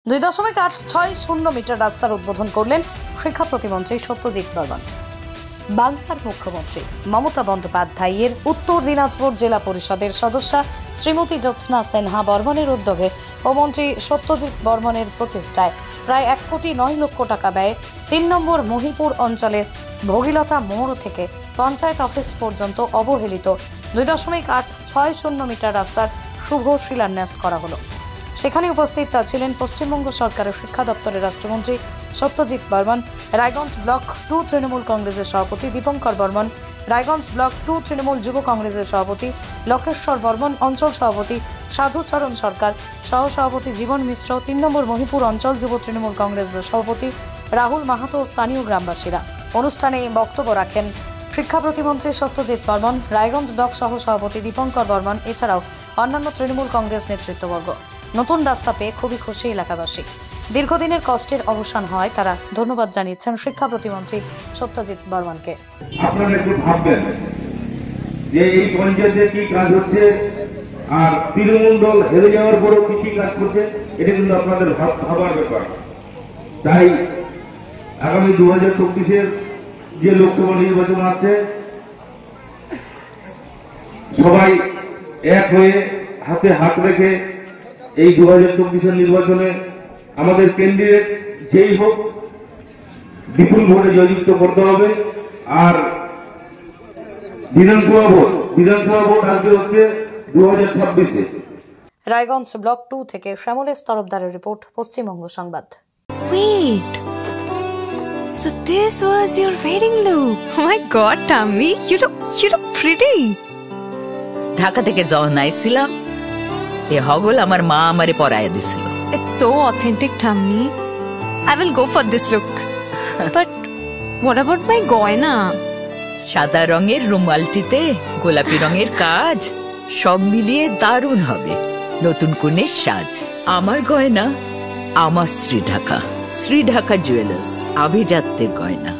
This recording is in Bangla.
2.860 মিটার রাস্তার উদ্বোধন করলেন শিক্ষা প্রতিমন্ত্রী সত্যজিৎ বর্মন। বাংলার মুখ্যমন্ত্রী মমতা বন্দ্যোপাধ্যায়ের উত্তর দিনাজপুর জেলা পরিষদের সদস্যা শ্রীমতী জ্যোৎস্না সিনহা বর্মনের উদ্যোগে ও মন্ত্রী সত্যজিৎ বর্মনের প্রচেষ্টায় প্রায় 1,09 লক্ষ টাকা ব্যয়ে 3 নম্বর মহিপুর অঞ্চলের ভগীলতা মোড় থেকে পঞ্চায়েত অফিস পর্যন্ত অবহেলিত 2.860 মিটার রাস্তার শুভ শিলান্যাস করা হলো। সেখানে উপস্থিত ছিলেন পশ্চিমবঙ্গ সরকারের শিক্ষা দপ্তরের রাষ্ট্রমন্ত্রী সত্যজিৎ বর্মন, রায়গঞ্জ ব্লক 2 তৃণমূল কংগ্রেসের সভাপতি দীপঙ্কর বর্মন, রায়গঞ্জ ব্লক 2 তৃণমূল যুব কংগ্রেসের সভাপতি লকেশ্বর বর্মন, অঞ্চল সভাপতি সাধুচরণ সরকার, সহ সভাপতি জীবন মিশ্র, 3 নম্বর মহিপুর অঞ্চল যুব তৃণমূল কংগ্রেসের সভাপতি রাহুল মাহাতো ও স্থানীয় গ্রামবাসীরা। অনুষ্ঠানে বক্তব্য রাখেন শিক্ষা প্রতিমন্ত্রী সত্যজিৎ বর্মন, রায়গঞ্জ ব্লক সহ সভাপতি দীপঙ্কর বর্মন, এছাড়াও অন্যান্য তৃণমূল কংগ্রেস নেতৃত্ববর্গ। নতুন রাস্তা পেয়ে খুবই খুশি এলাকাবাসী। দীর্ঘদিনের কষ্টের অবসান হয় তারা ধন্যবাদ জানিয়েছেন শিক্ষা প্রতিমন্ত্রী সত্যজিৎ বর্মনকে। আপনারা একটু ভাববেন যে এই পঞ্চায়েতে কি কাজ হচ্ছে আর তৃণমূল দল হেরে যাওয়ার পরও কি কাজ করছে, এটা কিন্তু আপনাদের ভাবার ব্যাপার। তাই আগামী 2024-এর যে লোকসভা নির্বাচন আছে, সবাই এক হয়ে হাতে হাত রেখে এই 2024-এর নির্বাচনে আমাদের ক্যান্ডিডেট যেই হোক বিপুল ভোটে জয়যুক্ত করতে হবে। আর বিধানসভা ভোট আসবে হচ্ছে 2026-এ। রায়গঞ্জ ব্লক 2 থেকে শ্যামলেশ তরফদারের রিপোর্ট, পশ্চিমবঙ্গ সংবাদ। Wait, so this was your wedding look? Oh my God, Tammy, you look pretty. Dhaka থেকে যখন আইছিলাম এ হগল আমার মা আমারে পরাইয়া দিছিল। It's so authentic, Tammy. I will go for this look. But what about my goina? সাদা রঙের রুমালটিতে গোলাপি রঙের কাজ, সব মিলিয়ে দারুণ হবে নতুন কনের সাজ। আমার গয়না আমার শ্রী ঢাকা জুয়েলার্স, আভিজাত্যের গয়না।